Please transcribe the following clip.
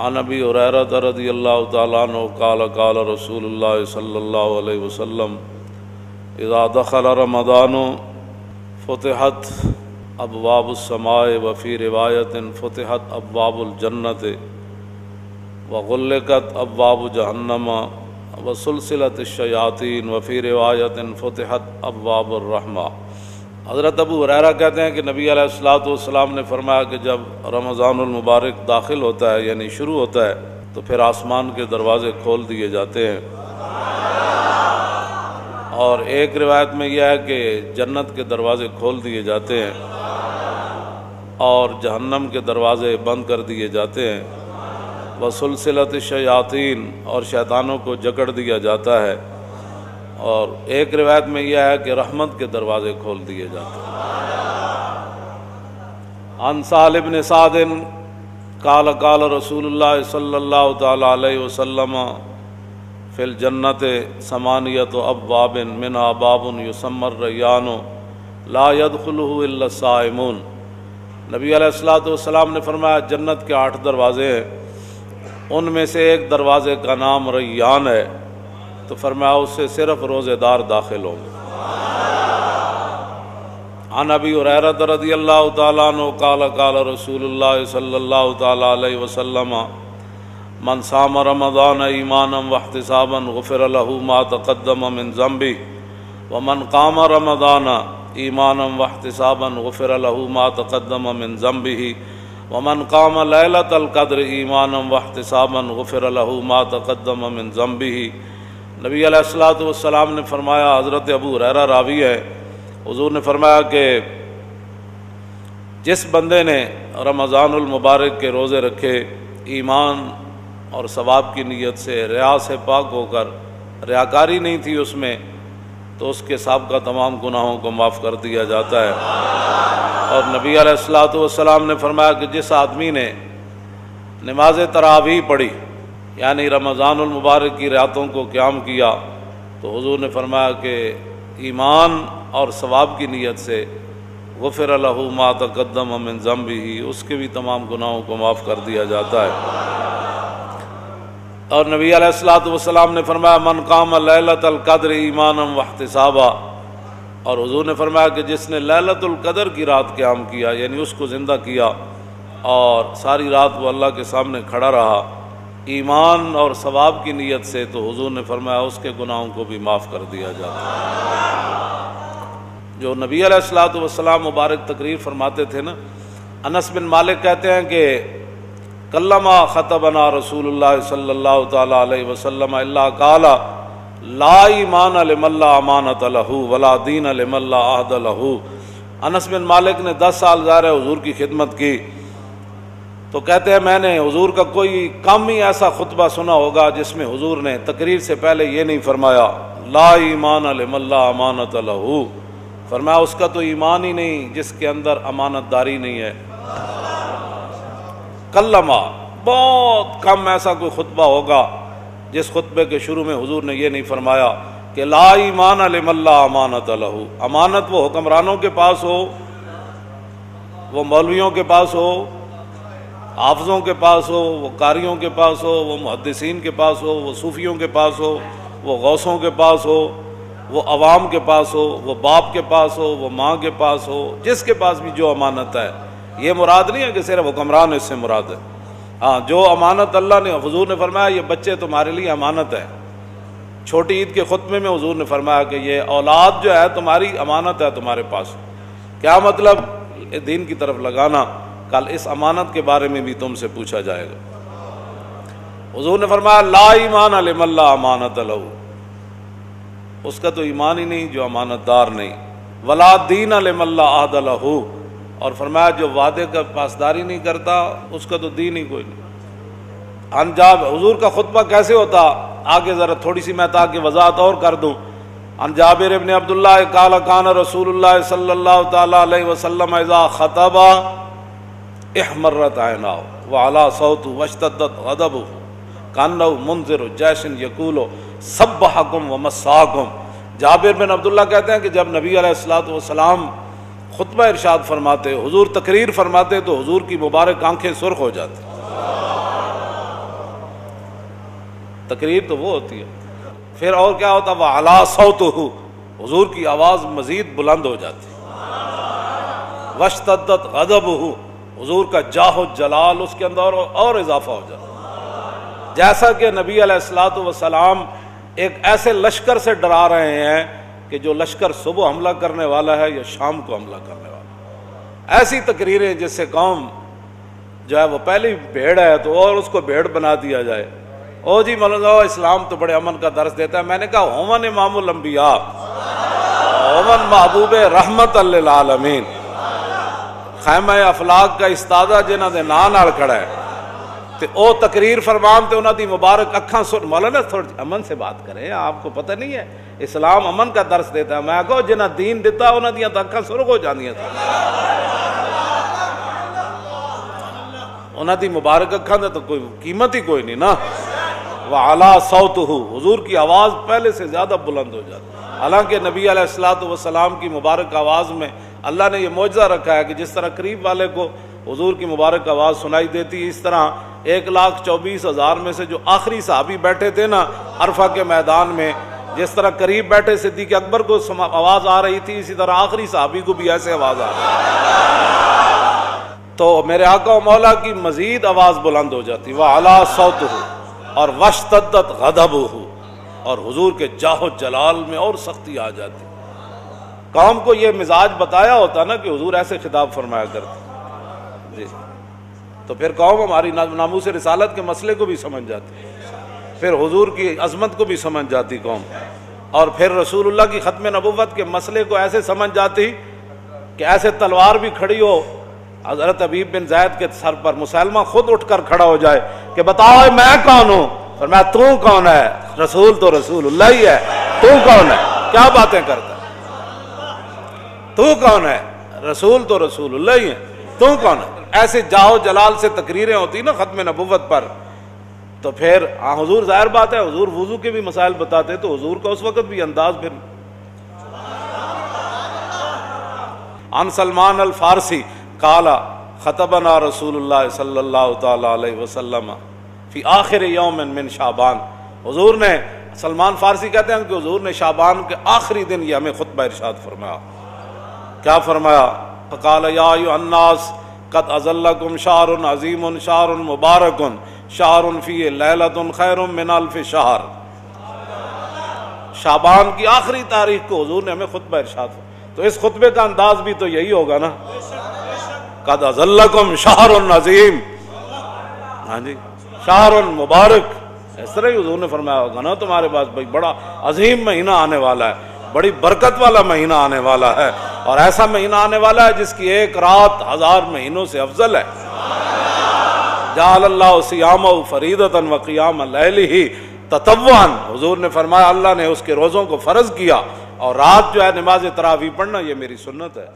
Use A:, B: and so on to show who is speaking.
A: عن ابی ہریرہ رضی اللہ تعالیٰ عنہ قال قال رسول اللہ صلی اللہ علیہ وسلم اذا دخل رمضان فتحت ابواب السماء وفی روایت فتحت ابواب الجنت وغلقت ابواب جہنم وسلسلت الشیاطین وفی روایت فتحت ابواب الرحمہ۔ حضرت ابو ہریرہ کہتے ہیں کہ نبی علیہ الصلوۃ والسلام نے فرمایا کہ جب رمضان المبارک داخل ہوتا ہے یعنی شروع ہوتا ہے تو پھر آسمان کے دروازے کھول دیے جاتے ہیں، اور ایک روایت میں یہ ہے کہ جنت کے دروازے کھول دیے جاتے ہیں اور جہنم کے دروازے بند کر دیے جاتے ہیں، وسلسلت الشیاطین اور شیطانوں کو جکڑ دیا جاتا ہے، اور ایک روایت میں یہ ہے کہ رحمت کے دروازے کھول دیے جاتے ہیں۔ عن سہل بن سعد قال قال رسول اللہ صلی اللہ تعالی علیہ وسلم فی الجنت ثمانیۃ ابواب منها باب یسمى الریان لا يدخلہ الا الصائمون۔ نبی علیہ الصلوۃ والسلام نے فرمایا جنت کے 8 دروازے ہیں، ان میں سے ایک دروازے کا نام ریان ہے، تو فرمایا اس سے صرف روزے دار داخل ہوں گے۔ عن ابی ہریرہ رضی اللہ تعالیٰ عنہ قال قال رسول اللہ صلی اللہ تعالیٰ علیہ وسلم من صام رمضان ایمانا واحتسابا غفر له ما تقدم من ذنبه ومن قام رمضان ایمانا واحتسابا غفر له ما تقدم من ذنبه ومن قام لیلۃ القدر ایمانا واحتسابا غفر له ما تقدم من ذنبه۔ نبی علیہ الصلوۃ والسلام نے فرمایا، حضرت ابو ہریرہ راوی ہے، حضور نے فرمایا کہ جس بندے نے رمضان المبارک کے روزے رکھے ایمان اور ثواب کی نیت سے، ریا سے پاک ہو کر، ریاکاری نہیں تھی اس میں، تو اس کے سابقہ تمام گناہوں کو معاف کر دیا جاتا ہے۔ اور نبی علیہ الصلوۃ والسلام نے فرمایا کہ جس آدمی نے نماز تراویح پڑھی یعنی رمضان المبارک کی راتوں کو قیام کیا، تو حضور نے فرمایا کہ ایمان اور ثواب کی نیت سے غفر له ما تقدم من ذنبه، اس کے بھی تمام گناہوں کو معاف کر دیا جاتا ہے۔ اور نبی علیہ الصلوۃ والسلام نے فرمایا من قام لیلۃ القدر ایمانا واحتسابا، اور حضور نے فرمایا کہ جس نے لیلۃ القدر کی رات قیام کیا یعنی اس کو زندہ کیا اور ساری رات وہ اللہ کے سامنے کھڑا رہا ایمان اور ثواب کی نیت سے، تو حضور نے فرمایا اس کے گناہوں کو بھی معاف کر دیا جاتا ہے۔ جو نبی علیہ الصلوۃ والسلام مبارک تقریر فرماتے تھے نا، انس بن مالک کہتے ہیں کہ کلما خطبنا رسول اللہ صلی اللہ تعالی علیہ وسلم الا قال لا ایمان لمن لا امانۃ لہ ولا دین لمن لا عہد لہ۔ انس بن مالک نے 10 سال ظاہر ہے حضور کی خدمت کی، تو کہتے ہیں میں نے حضور کا کوئی کم ہی ایسا خطبہ سنا ہوگا جس میں حضور نے تقریر سے پہلے یہ نہیں فرمایا لا ایمان لمن لا امانۃ لہ، فرمایا اس کا تو ایمان ہی نہیں جس کے اندر امانت داری نہیں ہے۔ کلمہ، بہت کم ایسا کوئی خطبہ ہوگا جس خطبے کے شروع میں حضور نے یہ نہیں فرمایا کہ لا ایمان لمن لا امانۃ لہ۔ امانت وہ حکمرانوں کے پاس ہو، وہ مولویوں کے پاس ہو، حافظوں کے پاس ہو، وہ قاریوں کے پاس ہو، وہ محدثین کے پاس ہو، وہ صوفیوں کے پاس ہو، وہ غوثوں کے پاس ہو، وہ عوام کے پاس ہو، وہ باپ کے پاس ہو، وہ ماں کے پاس ہو، جس کے پاس بھی جو امانت ہے، یہ مراد نہیں ہے کہ صرف حکمران اس سے مراد ہے۔ ہاں، جو امانت اللہ نے، حضور نے فرمایا یہ بچے تمہارے لیے امانت ہے۔ چھوٹی عید کے خطبے میں حضور نے فرمایا کہ یہ اولاد جو ہے تمہاری امانت ہے تمہارے پاس۔ کیا مطلب؟ دین کی طرف لگانا، کل اس امانت کے بارے میں بھی تم سے پوچھا جائے گا۔ حضور نے فرمایا لا ایمان لمن لا امانۃ لہ، اس کا تو ایمان ہی نہیں جو امانت دار نہیں، ولا دین لمن لا عہد لہ، اور فرمایا جو وعدے کا پاسداری نہیں کرتا اس کا تو دین ہی کوئی نہیں۔ انجاب حضور کا خطبہ کیسے ہوتا، آگے ذرا تھوڑی سی میں تاکہ وضاحت اور کر دوں۔ عن جابر ابن عبداللہ قال کان رسول اللہ صلی اللہ تعالی علیہ وسلم اذا خطب احمرت عیناہ وعلا صوت واشتدت غضبہ کانہ منذر جیش یقول سبحکم ومساکم۔ جابر بن عبداللہ کہتے ہیں کہ جب نبی علیہ الصلوۃ والسلام خطبہ ارشاد فرماتے، حضور تقریر فرماتے، تو حضور کی مبارک آنکھیں سرخ ہو جاتی، تقریر تو وہ ہوتی ہے. پھر اور کیا ہوتا؟ وَعَلَىٰ صَوْتُهُ، حضور کی آواز مزید بلند ہو جاتی. وَاشْتَدَّتْ غَضَبُهُ، حضور کا جاہ و جلال اس کے اندر اور اضافہ ہو جاتا. جیسا کہ نبی علیہ الصلوۃ والسلام ایک ایسے لشکر سے ڈرا رہے ہیں کہ جو لشکر صبح حملہ کرنے والا ہے یا شام کو حملہ کرنے والا ہے. ایسی تقریریں جس سے قوم جو ہے وہ پہلی بھیڑ ہے تو اور اس کو بھیڑ بنا دیا جائے. او جی مولانا اسلام تو بڑے امن کا درس دیتا ہے. میں نے کہا ہومن امام الانبیاء، ہومن محبوب رحمت للعالمین، خیمہ افلاق کا استادہ جنہاں دے نام نال کھڑا ہے تے او تقریر فرمان تے انہاں دی مبارک اکھاں سن. مولانا تھوڑی امن سے بات کریں، آپ کو پتہ نہیں ہے اسلام امن کا درس دیتا ہے. میں کہو جنہاں دین دیتا انہاں دیاں تو اکھاں سرخ ہو جاندیاں تھا، انہاں دی مبارک اکھاں دا تو کوئی قیمت ہی کوئی نہیں نا. وَعَلَىٰ صَوْتُهُ، حضور کی آواز پہلے سے زیادہ بلند ہو جاتی. حالانکہ نبی علیہ الصلوۃ والسلام کی مبارک آواز میں اللہ نے یہ معجزہ رکھا ہے کہ جس طرح قریب والے کو حضور کی مبارک آواز سنائی دیتی، اس طرح 1,24,000 میں سے جو آخری صحابی بیٹھے تھے نا عرفہ کے میدان میں، جس طرح قریب بیٹھے صدیق اکبر کو آواز آ رہی تھی، اسی طرح آخری صحابی کو بھی ایسے آواز آ رہی تو میرے آقا و مولا کی مزید آواز بلند ہو جاتی. وَعَلَىٰ صَوْتُهُ، اور وَاشْتَدَّتْ غَضَبُهُ، اور حضور کے جاہ و جلال میں اور سختی آ جاتی. قوم کو یہ مزاج بتایا ہوتا نا کہ حضور ایسے خطاب فرمایا کرتے جی، تو پھر قوم ہماری ناموس رسالت کے مسئلے کو بھی سمجھ جاتی، پھر حضور کی عظمت کو بھی سمجھ جاتی قوم، اور پھر رسول اللہ کی ختم نبوت کے مسئلے کو ایسے سمجھ جاتی کہ ایسے تلوار بھی کھڑی ہو حضرت حبیب بن زید کے سر پر، مسلمہ خود اٹھ کر کھڑا ہو جائے کہ بتاؤ میں کون ہوں، فرمایا تو کون ہے؟ رسول تو رسول اللہ ہی ہے، تو کون ہے؟ کیا باتیں کرتا ہے؟ تو کون ہے؟ رسول تو رسول اللہ ہی ہے، تو کون ہے؟ ایسے جاہو جلال سے تقریریں ہوتی نا ختم نبوت پر. تو پھر حضور ظاہر بات ہے حضور وضو کے بھی مسائل بتاتے تو حضور کا اس وقت بھی انداز پھر. عن سلمان الفارسی قال خطبنا رسول اللہ صلی اللہ تعالی علیہ وسلم فی آخر یوم من شعبان، حضور نے، سلمان فارسی کہتے ہیں کہ حضور نے شعبان کے آخری دن یہ ہمیں خطبہ ارشاد فرمایا. کیا فرمایا؟ فقال یا ایھا الناس قد اظلکم شہر عظیم شہر مبارک شہر فیہ لیلۃ خیر من الف شہر. شعبان کی آخری تاریخ کو حضور نے ہمیں خطبہ ارشاد فرمایا. تو اس خطبے کا انداز بھی تو یہی ہوگا نا، قد اظلکم شہر عظیم، ہاں جی شہر مبارک، اس طرح ہی حضور نے فرمایا ہوگا نا تمہارے پاس بھائی بڑا عظیم مہینہ آنے والا ہے، بڑی برکت والا مہینہ آنے والا ہے، اور ایسا مہینہ آنے والا ہے جس کی ایک رات 1000 مہینوں سے افضل ہے. جعل اللہ صیامہ فریضۃ وقیام لیلہ تطوعا، حضور نے فرمایا اللہ نے اس کے روزوں کو فرض کیا اور رات جو ہے نماز تراویح پڑھنا یہ میری سنت ہے.